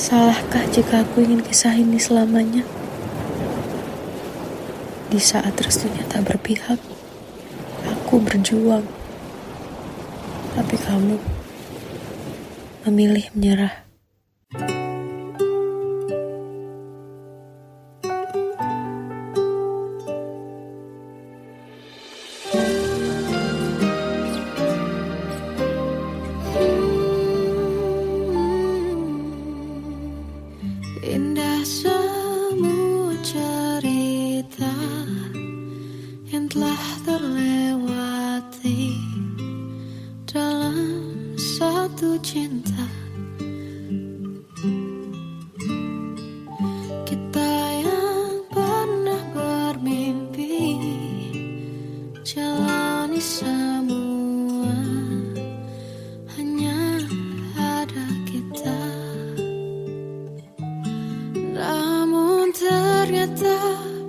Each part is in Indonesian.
Salahkah jika aku ingin kisah ini selamanya? Di saat restunya tak berpihak, aku berjuang. Tapi kamu memilih menyerah. Indah semua cerita yang telah terlewati dalam satu cinta. Kita yang pernah bermimpi jalani semua, hanya ada kita. Namun ternyata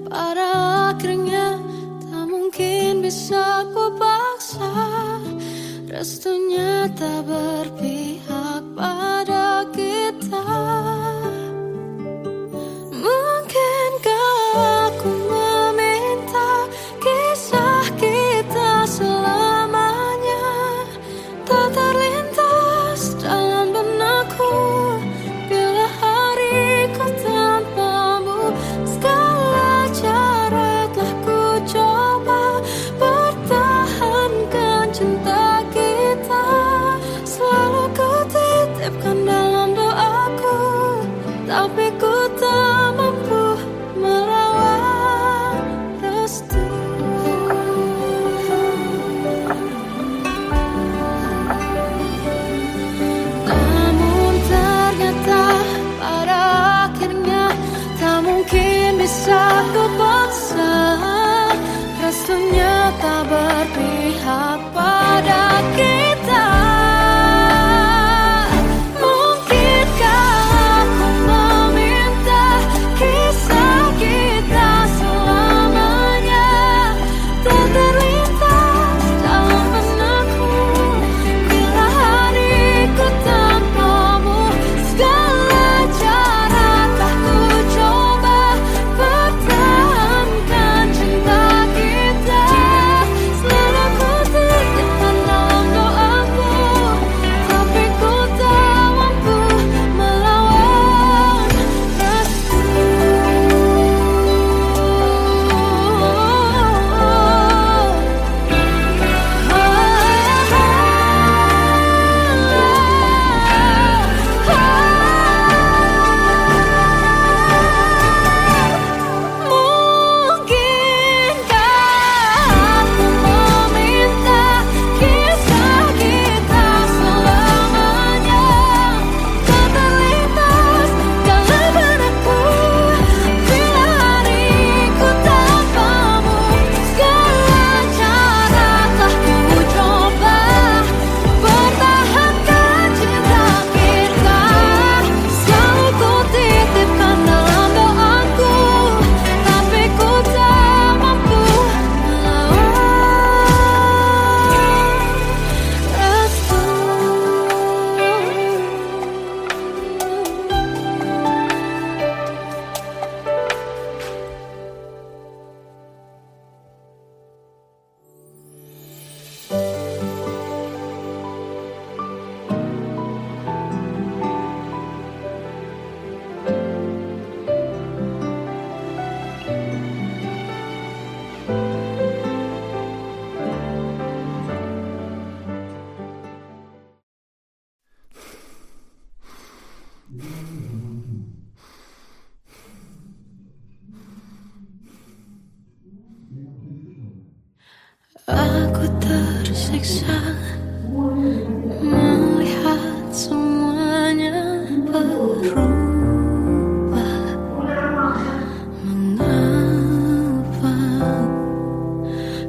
pada akhirnya tak mungkin bisa ku paksa. Restunya tak berpihak pada kita. Mungkinkah aku meminta kisah kita selamanya tak terlintas dalam benakku bila hariku tanpamu. Segala cara telah ku coba pertahankan cinta kita. Selalu ku titipkan dalam doaku, tapi ku tak mampu merawat restu. Namun ternyata pada akhirnya tak mungkin bisa ku paksa. Restunya tak berpihak pada kita. Mungkinkah aku meminta kisah kita selamanya tak terlintas dalam benakku bila hariku tanpamu. Segala cara telah ku coba pertahankan cinta kita. Selalu ku titipkan dalam doaku, tapi ku tak mampu melawan restu. Mungkinkah aku meminta kisah kita selamanya tak terlintas dalam benakku bila hariku tanpamu. Segala cara telah ku coba pertahankan cinta kita. Selalu ku titipkan dalam doaku, tapi ku tak mampu melawan restu. Aku tersiksa melihat semuanya berubah. Mengapa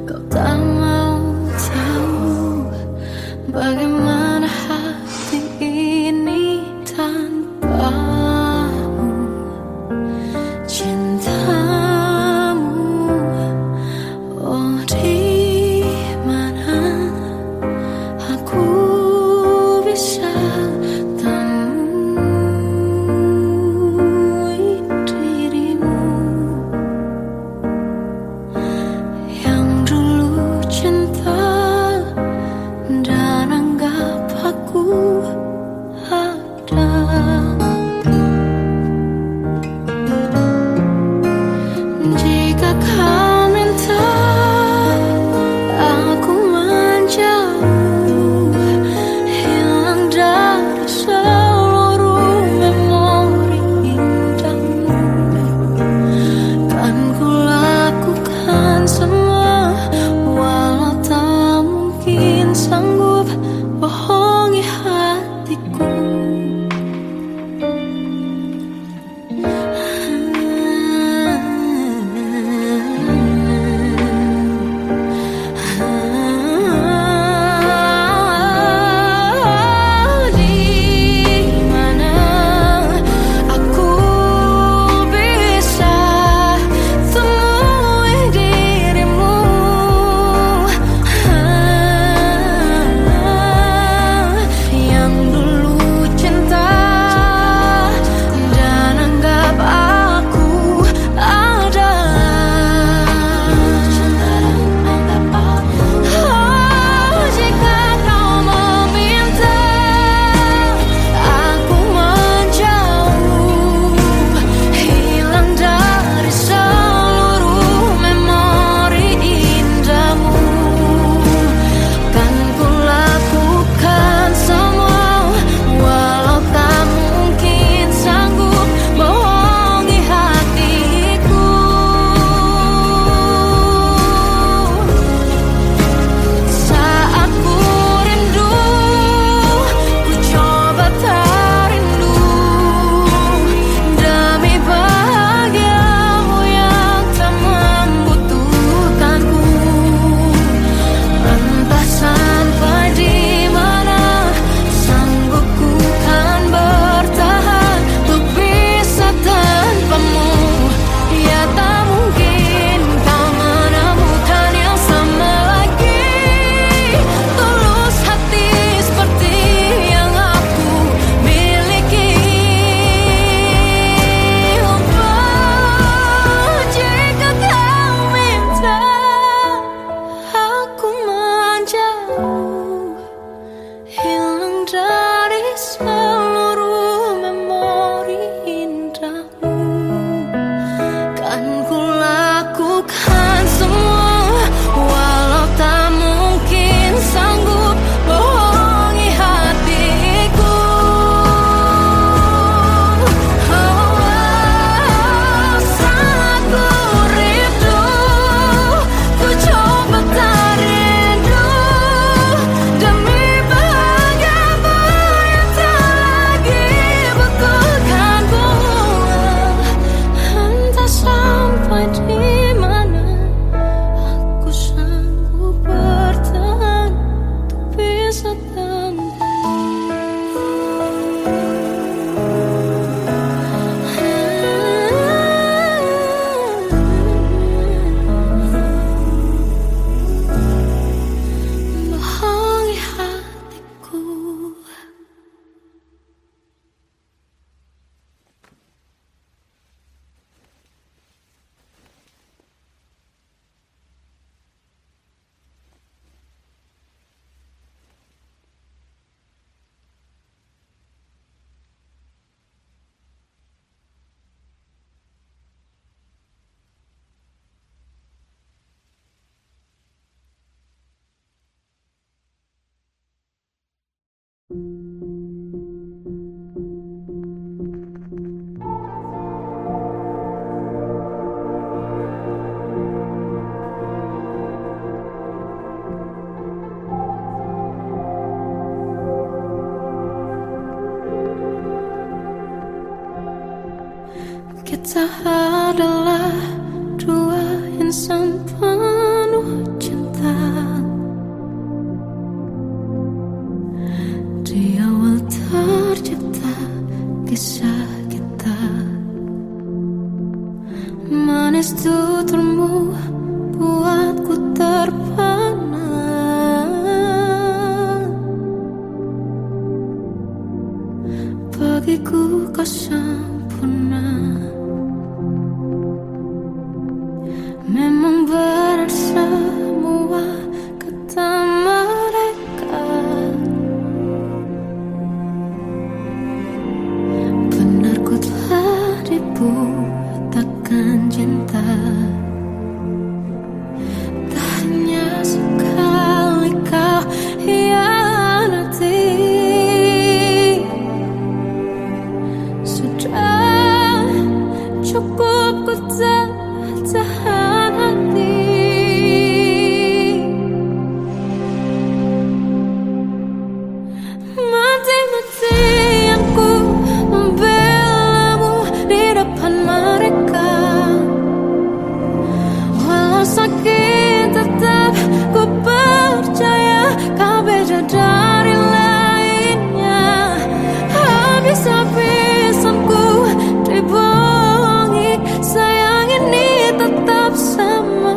kau tak mau tahu bagaimana hati ini tanpamu? Cintamu, oh di mana aku bisa temu? Kita adalah dua insan penuh cinta. Di awal tercipta kisah kita. Manis tuturmu buatku terpana. Bagiku kau sempurna. Memang benar semua kata mereka. Benar ku telah dibutakan cinta. Tak hanya sekali kau hianati. Sudah cukup ku tahan hati. Mati-matian ku membelamu di depan mereka. Walau sakit tetap ku percaya kau beda dari lainnya. Habis-habisan ku dibohongi, sayang ini tetap sama.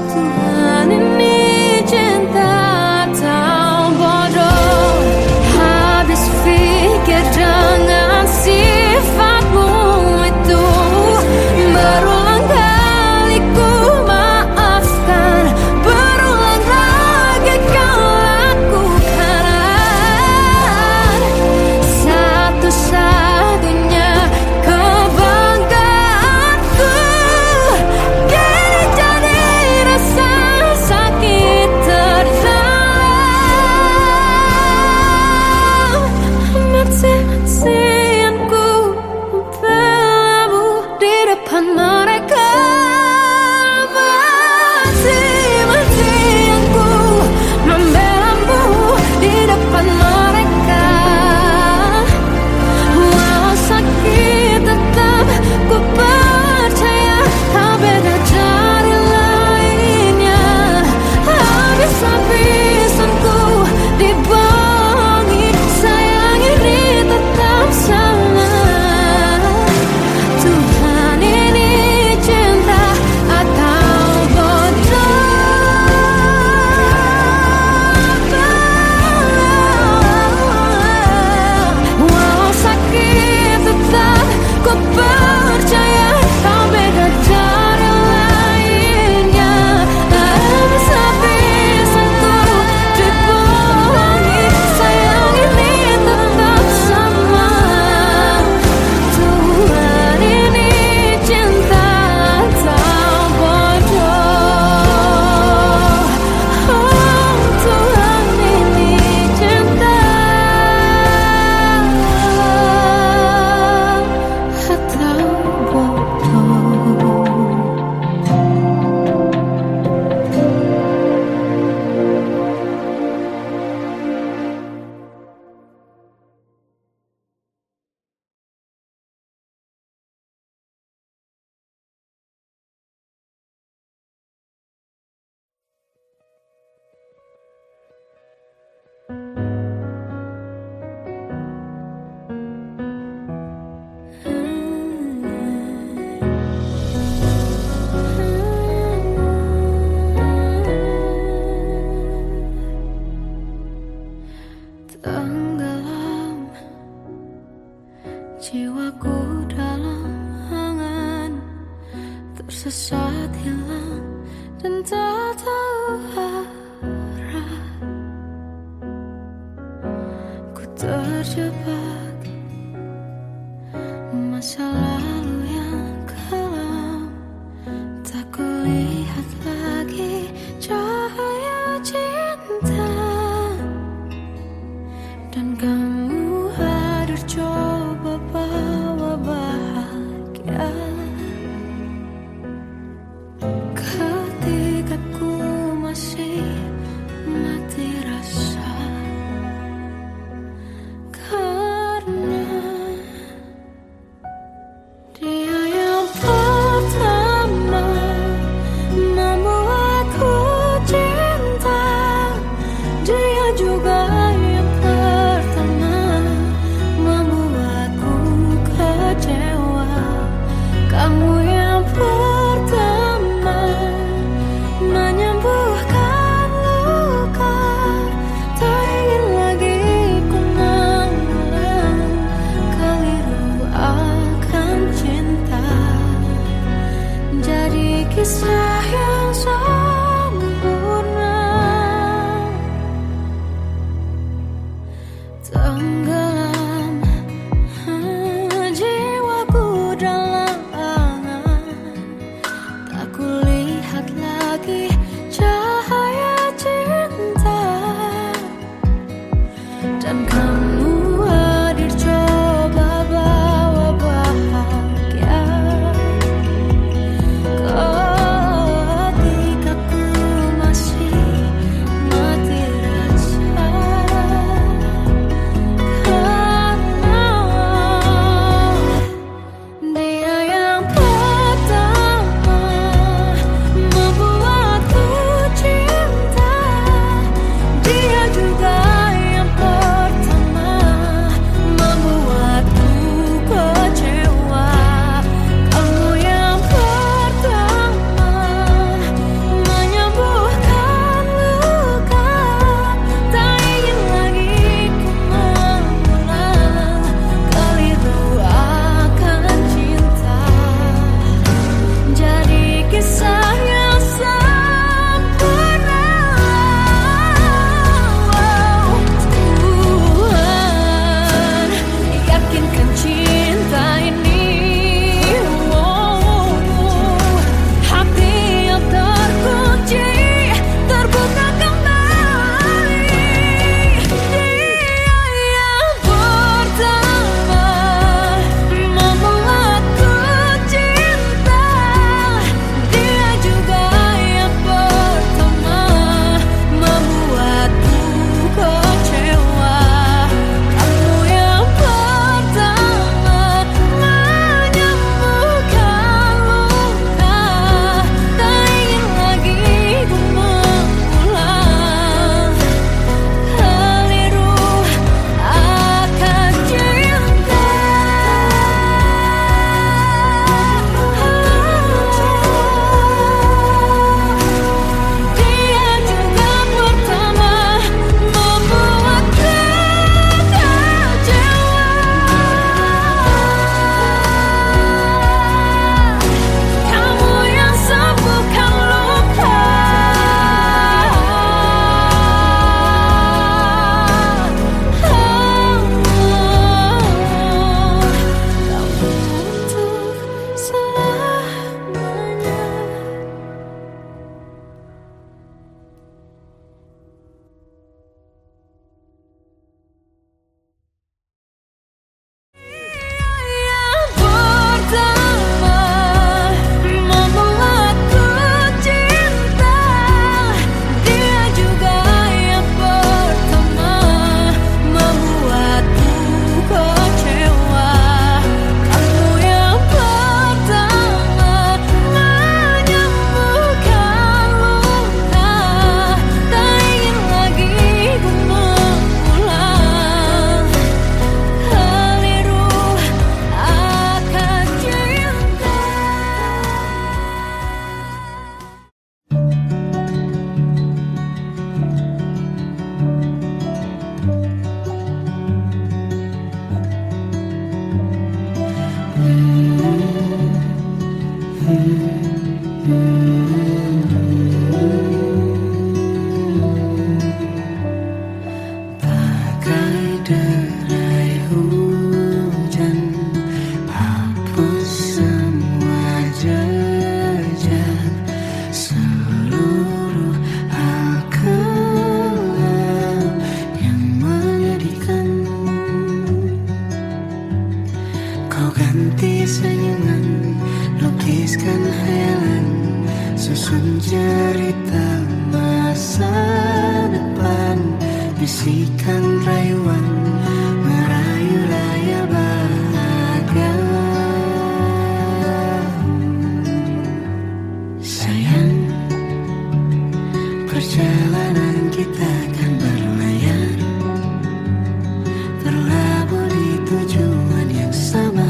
Tuhan ini cinta atau bodoh. Habis pikir dengan sifatmu itu. Berulang kali ku maafkan, berulang lagi kau lakukan. Satu-satunya kebanggaanku kini jadi rasa sakit terdalam. Mati-matian ku membelamu di depan mereka. Mati-matian ku membelamu di depan mereka. Walau sakit tetap ku percaya kau beda dari lainnya. Habis-habisan ku dibohongi, sayang ini tetap sama. Tuhan ini cinta atau bodoh. Walau sakit tetap ku percaya kau beda dari lainnya. Habis-habisan ku dibohongi, sayang ini tetap sama. Tuhan ini cinta atau bodoh. Oh, Tuhan ini cinta atau bodoh. Tenggelam jiwaku dalam angan, tersesat hilang dan tak tahu arah. Ku terjebak masa lalu yang kelam. Tak kulihat lagi cahaya cinta. Perjalanan kita kan berlayar, berlabuh di tujuan yang sama,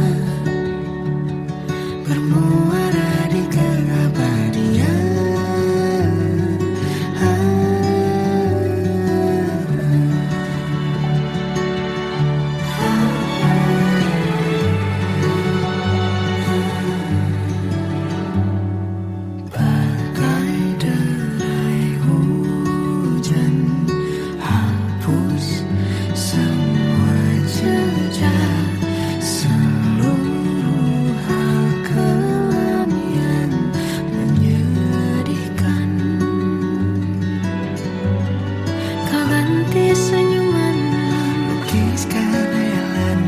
bermuara di keabadian. Bagai derai hujan, hapus semua jejak, seluruh hal kelam yang menyedihkan. Kau ganti senyuman, lukiskan hayalan,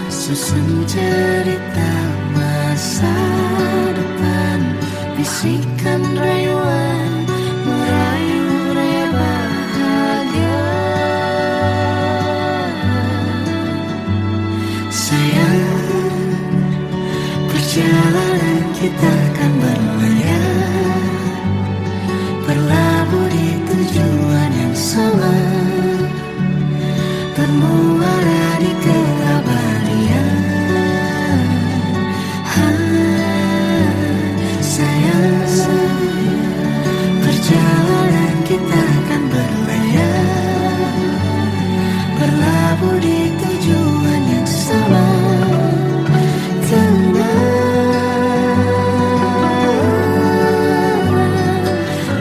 susun cerita masa depan, bisikan rayuan, merayu raya bahagia. Sayang, perjalanan kita kan berlayar, berlabuh di tujuan yang sama, bermuara di keabadian. Sayang, perjalanan kita kan berlayar, berlabuh di tujuan yang sama,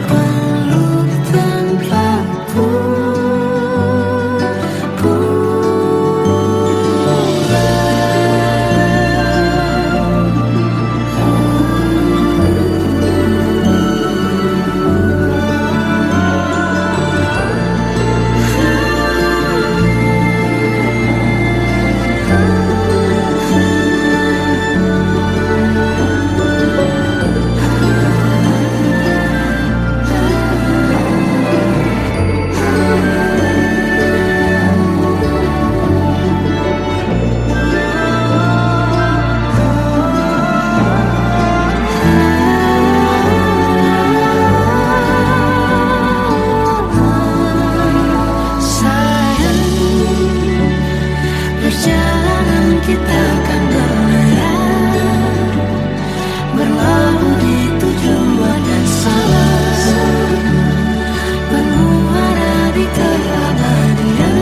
peluk tanpa perjalanan kita kan berlayar, berlabuh di tujuan yang sama, bermuara di keabadian.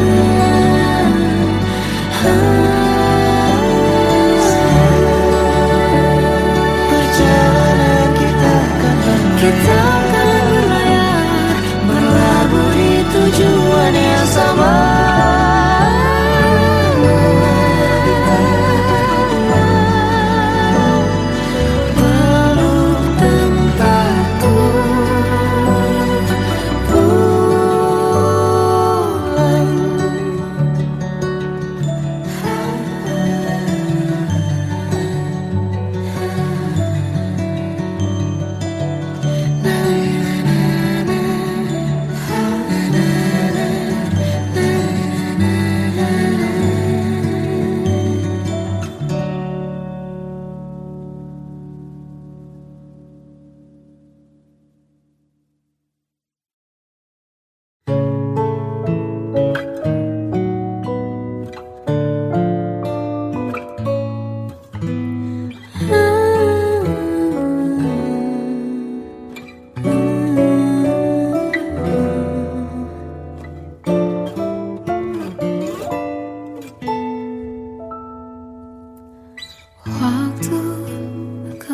Perjalanan kita kan berlayar, berlabuh di tujuan yang sama.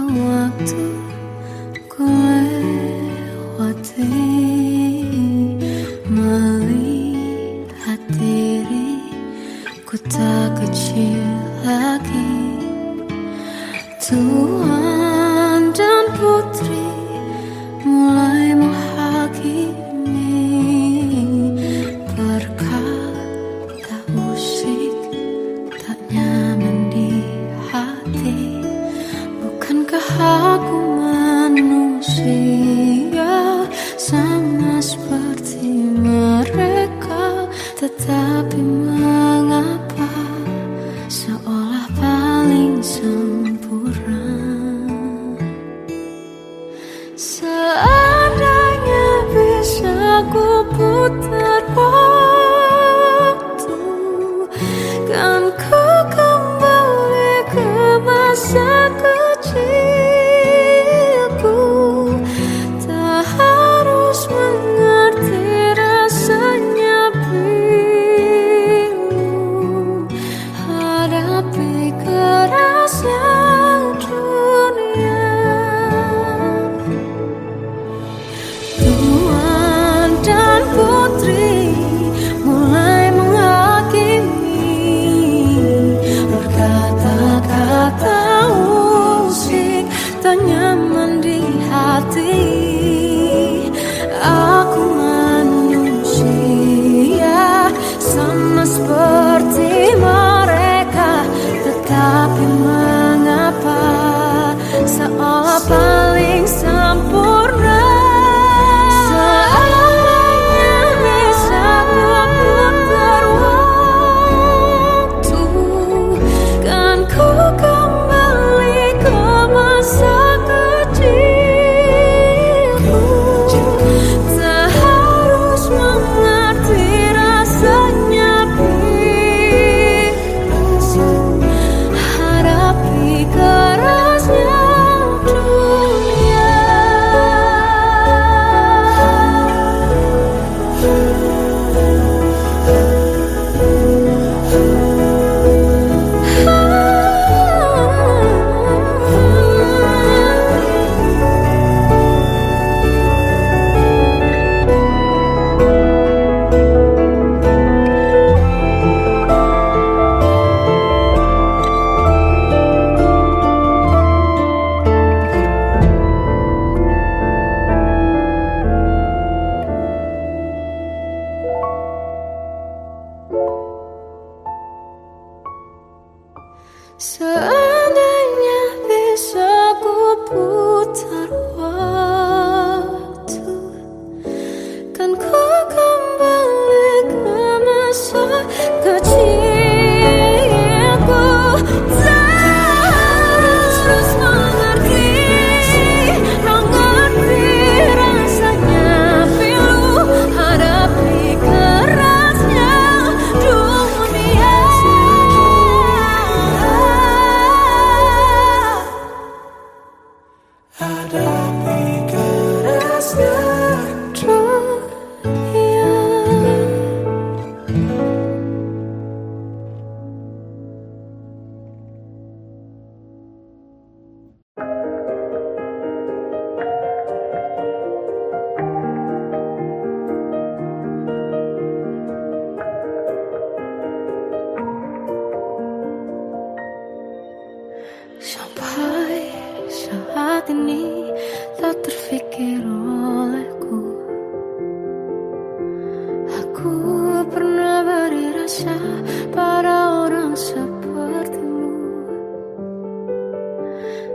Waktu ku lewati, melihat diriku tak kecil lagi. Tuan dan putri mulai menghakimi, berkata usik tak nyaman di hati. Bukankah aku manusia sama seperti mereka? Tetapi mengapa seolah paling sempurna? Seandainya bisa biasa pada orang sepertimu.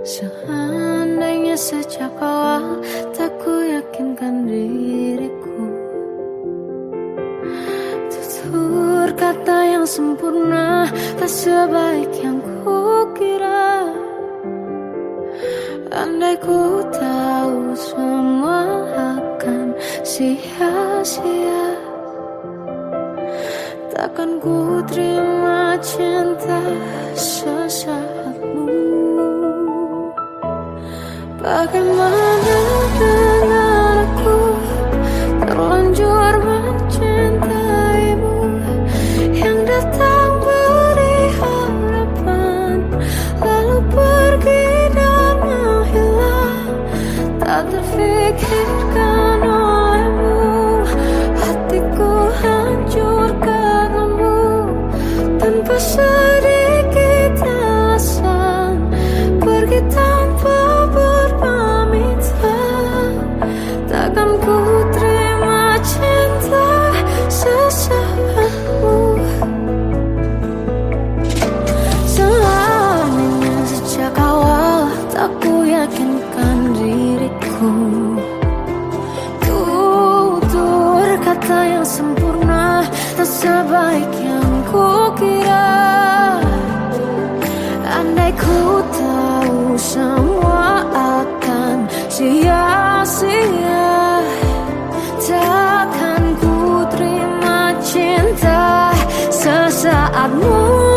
Seandainya sejak awal tak ku yakinkan diriku, tutur kata yang sempurna tak sebaik yang ku kira. Andai ku tahu semua akan sia-sia, takkan ku terima cinta sesaatmu. Bagaimana dengan aku terlanjur mencintaimu, yang datang beri harapan lalu pergi dan menghilang, tak terfikirkan olehmu. Hatiku hancur karenamu, tanpa sedikit alasan, pergi tanpa berpamitan. Takkan ku terima cinta sesaatmu. Selamanya sejak awal tak ku yakinkan diriku, tutur kata yang sempurna tak sebaik yang ku kira. Andai ku tahu semua akan sia-sia, takkan ku terima cinta sesaatmu.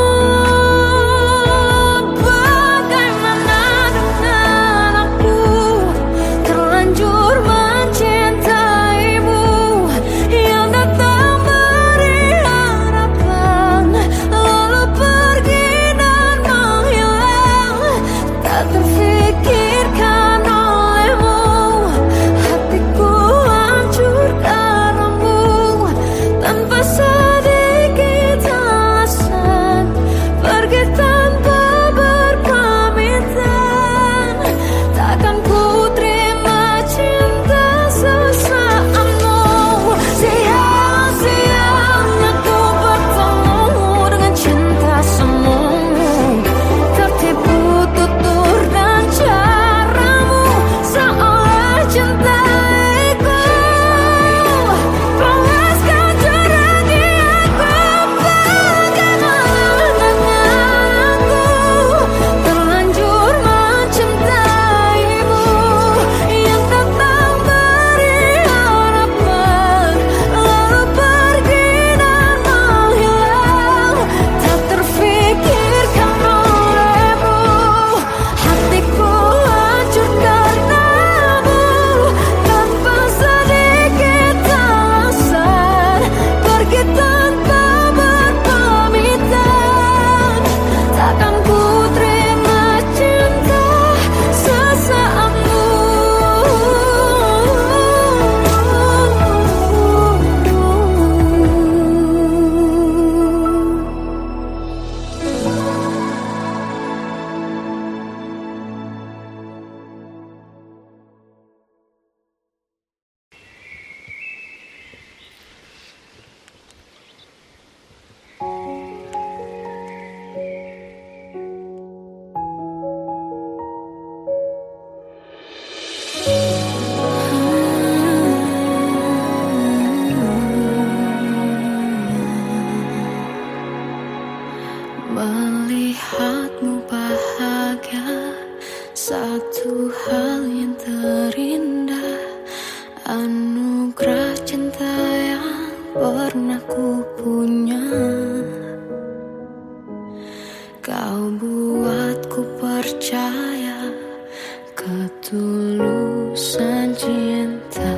Bagaimana dengan aku terlanjur mencintaimu, yang datang beri harapan lalu pergi dan menghilang, tak terfikirkan olehmu. Hatiku hancur karenamu, tanpa sedikit alasan, pergi tanpa berpamitan. Takkan ku terima cinta sesaatmu. Sia-sianya ku bertemu dengan cinta semu, tertipu tutur dan caramu, seolah cintaiku panaskan cura di aku. Bagaimana dengan aku terlanjur mencintaimu, yang datang beri harapan lalu pergi dan menghilang, tak terfikirkan olehmu. Hatiku hancur karenamu, tanpa sedikit alasan, pergi tanpa berpamitan. Takkan ku terima cinta sesaatmu. Melihatmu bahagia, satu hal yang terindah, anugerah cinta yang pernah ku punya. Kau buatku percaya ketulusan cinta,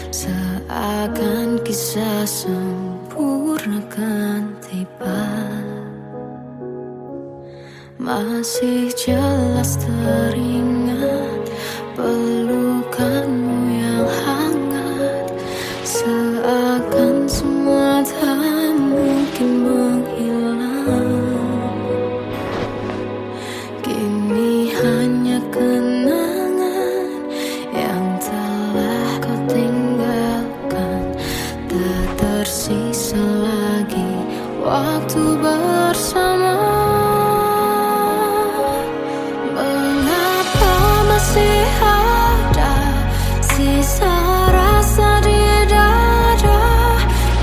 seakan kisah sempurna kan tiba. Masih jelas teringat pelukanmu yang hangat, seakan semua tak mungkin menghilang. Kini hanya kenangan yang telah kau tinggalkan, tak tersisa lagi waktu bersama. Mengapa masih ada sisa rasa di dada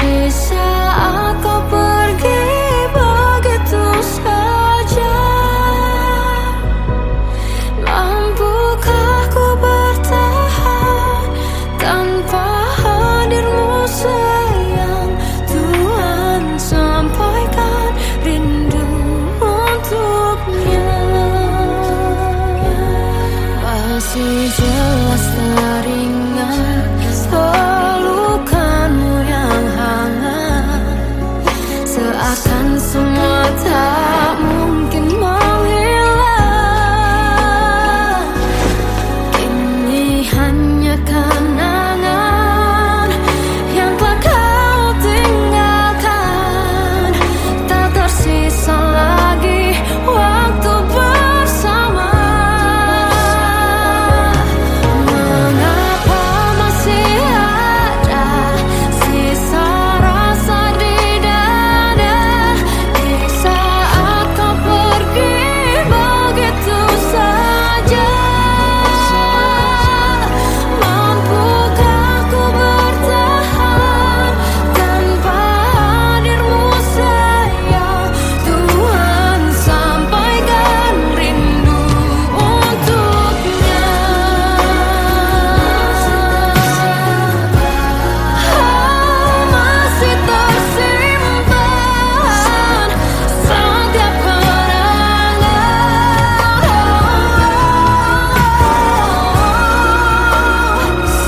di saat kau pergi begitu saja? Mampukah ku bertahan tanpa hadirmu sayang? Tuhan, sampaikan rindu untuknya. Masih jelas teringat pelukanmu yang hangat, seakan semua tak mungkin menghilang. Ini hanya kenangan yang telah kau tinggalkan. Tak tersisa lagi waktu bersama. Mengapa masih ada sisa rasa di dada di saat kau pergi begitu saja? Mampukah ku bertahan tanpa hadirmu sayang? Tuhan, sampaikan rindu untuknya. Masih tersimpan setiap kenangan,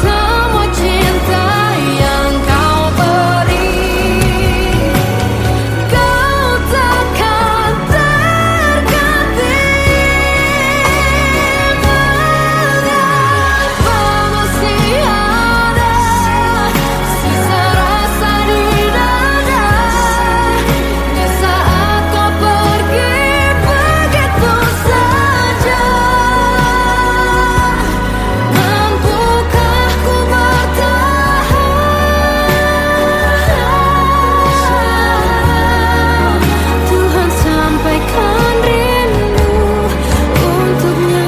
semua cinta yang kau beri. Kau takkan terganti. Mengapa masih ada sisa rasa di dada di saat kau pergi begitu saja? Mampukah ku bertahan? Tuhan, sampaikan rindu untuknya.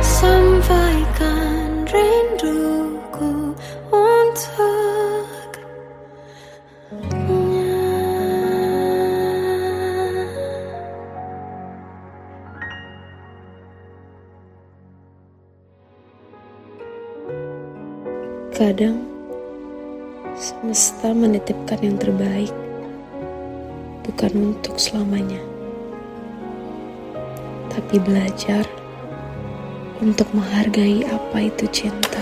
Sampaikan rinduku untuknya. Kadang semesta menitipkan yang terbaik, bukan untuk selamanya, tapi belajar untuk menghargai apa itu cinta.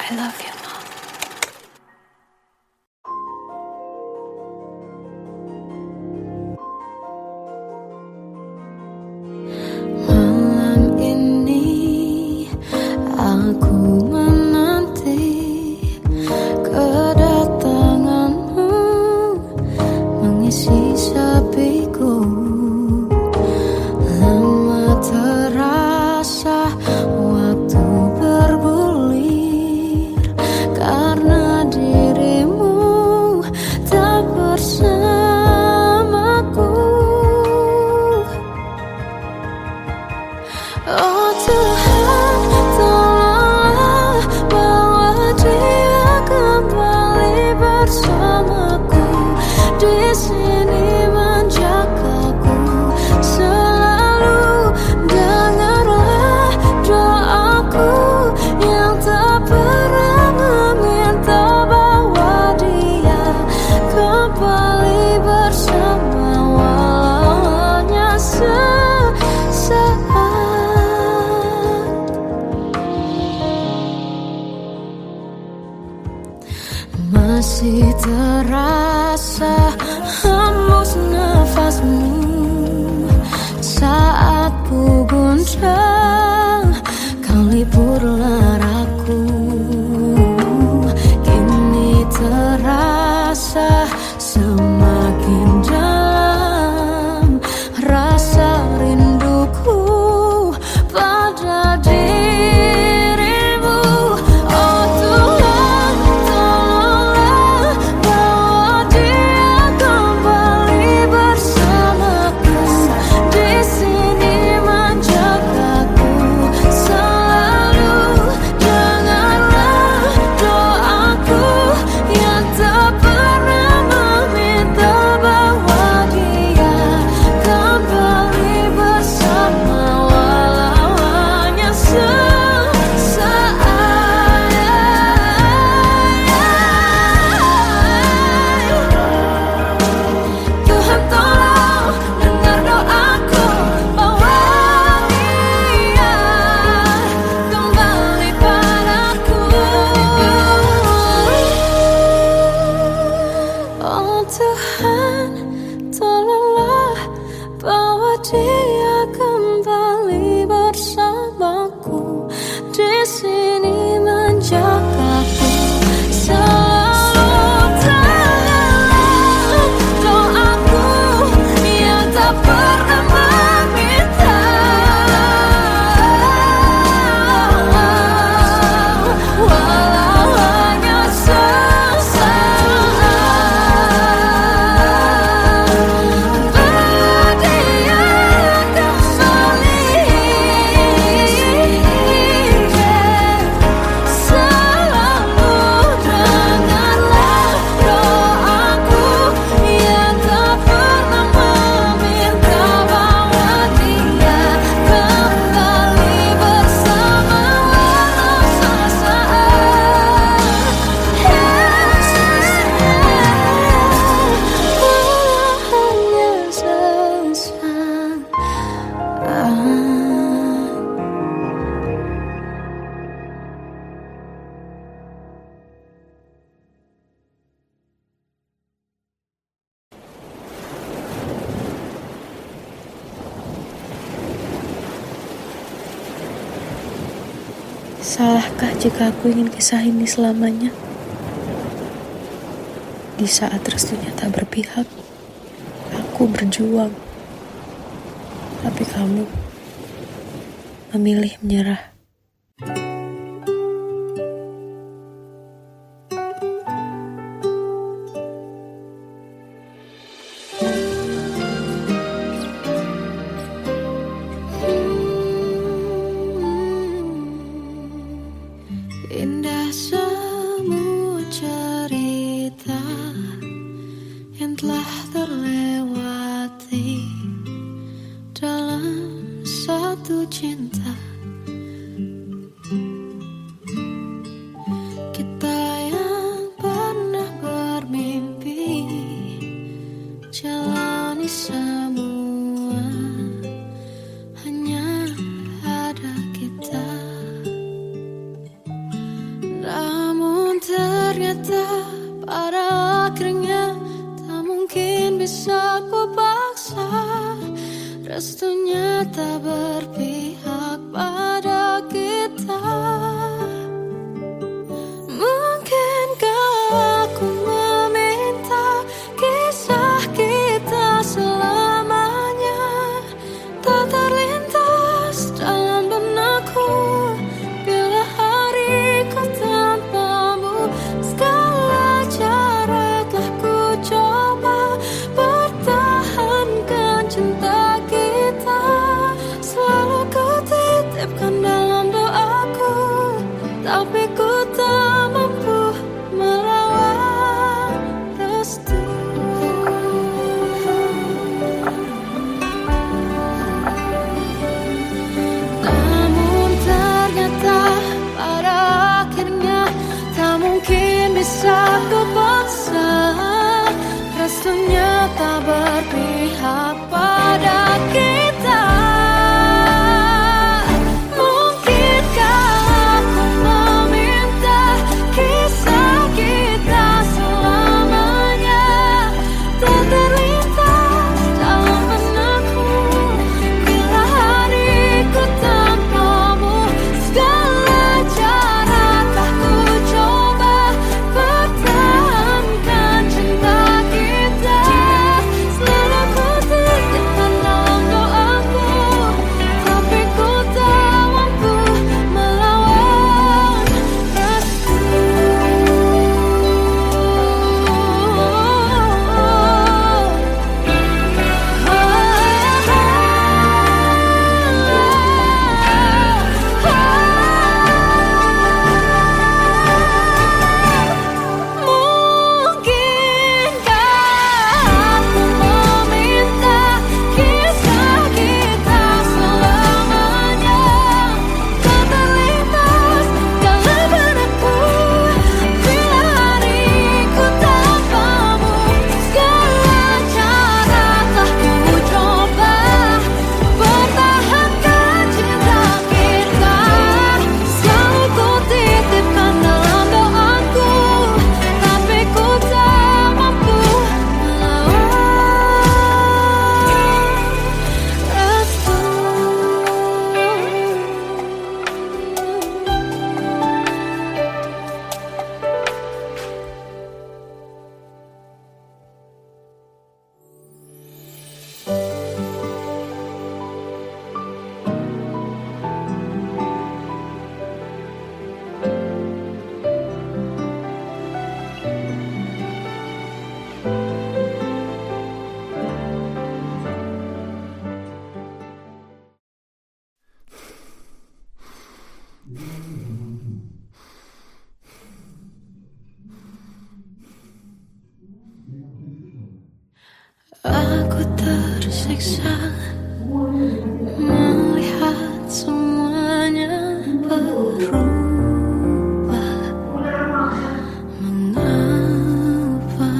I love you, Mom. Malam ini aku menanti kedatanganmu mengisi sepiku. Lama terasa waktu bergulir karena dirimu tak bersamaku. Oh Tuhan, tolonglah bawa dia kembali bersamaku di sini. hembus nafasmu saat ku gundah, kau liburlah aku. Kini terasa semakin dalam rasa rinduku pada dirimu. Oh Tuhan, tolonglah bawa dia kembali bersamaku. Di sini menjagaku selalu. Dengarlah doaku yang tak pernah meminta bawa dia kembali bersama, walau hanya sesaat. Tuhan tolong dengar doaku, bawa dia kembali padaku. Oh Tuhan, tolonglah bawa dia kembali bersamaku. Di sini menjagaku selalu. Dengarlah doaku yang tak pernah meminta, walau hanya sesaat. Bawa dia kembali selalu. Dengarlah doaku yang tak pernah meminta, bawa dia kembali bersama, walau sesaat. Walau hanya sesaat. Salahkah jika aku ingin kisah ini selamanya? Di saat restunya tak berpihak, aku berjuang. Tapi kamu memilih menyerah. Indah semua cerita yang telah terlewati dalam satu cinta. Kita yang pernah bermimpi jalani semua, hanya ada kita. Namun ternyata pada akhirnya tak mungkin bisa ku paksa. Restunya tak berpihak pada kita. Mungkinkah aku meminta kisah kita selamanya tak terlintas dalam benakku bila hariku tanpamu. Segala cara telah ku coba pertahankan cinta kita. Selalu ku titipkan dalam doaku, tapi ku tak mampu melawan restu. Namun ternyata pada akhirnya tak mungkin bisa ku paksa. Restunya tak berpihak pada kita. Mungkinkah aku meminta kisah kita selamanya tak terlihat Aku tersiksa melihat semuanya berubah. Mengapa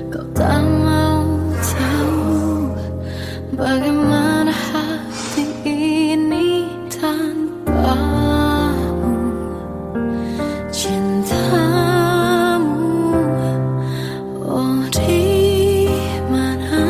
kau tak mau tahu bagaimana hati ini tanpamu? Cintamu, oh di mana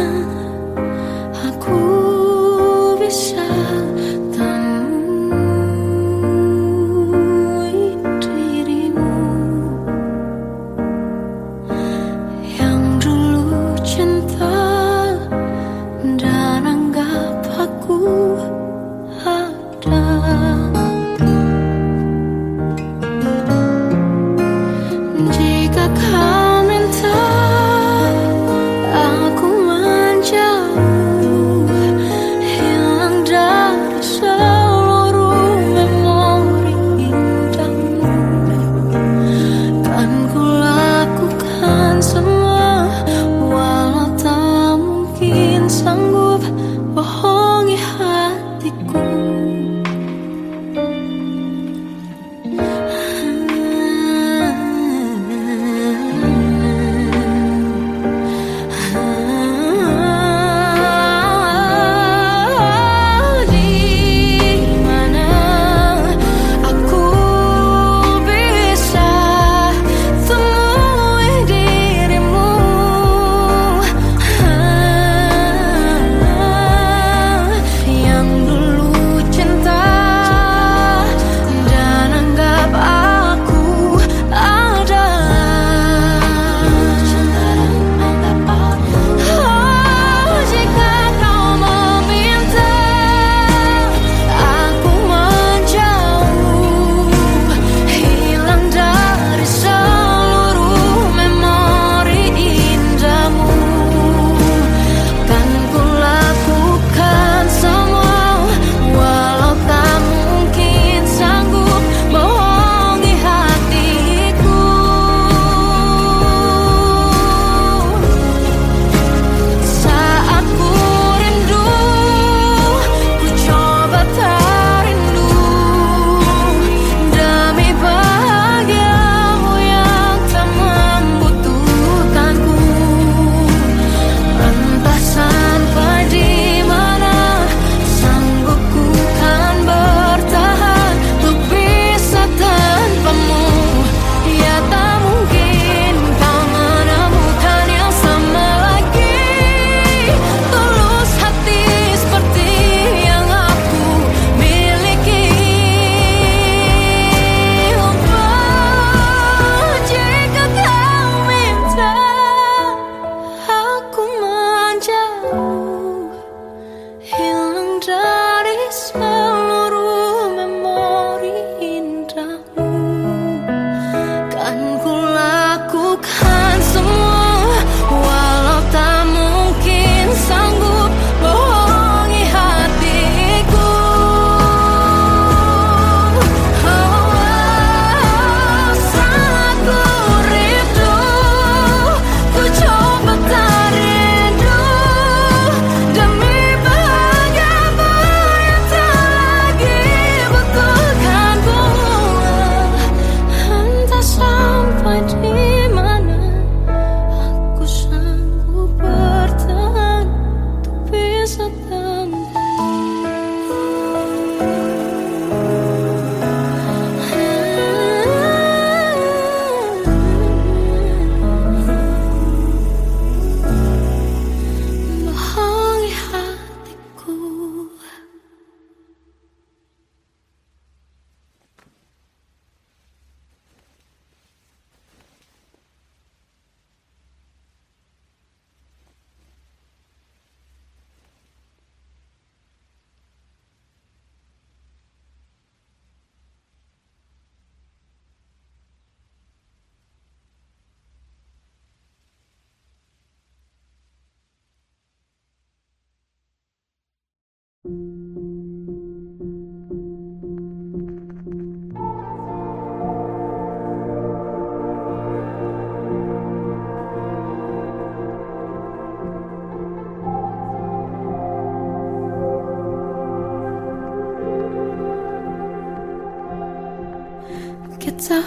Kita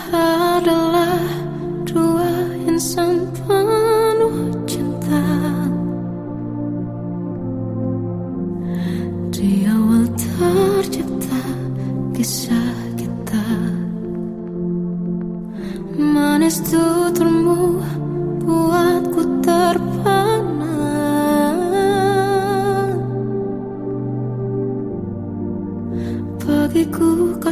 adalah dua insan penuh cinta. Di awal tercipta kisah kita. Manis tuturmu buatku terpana. Bagiku kau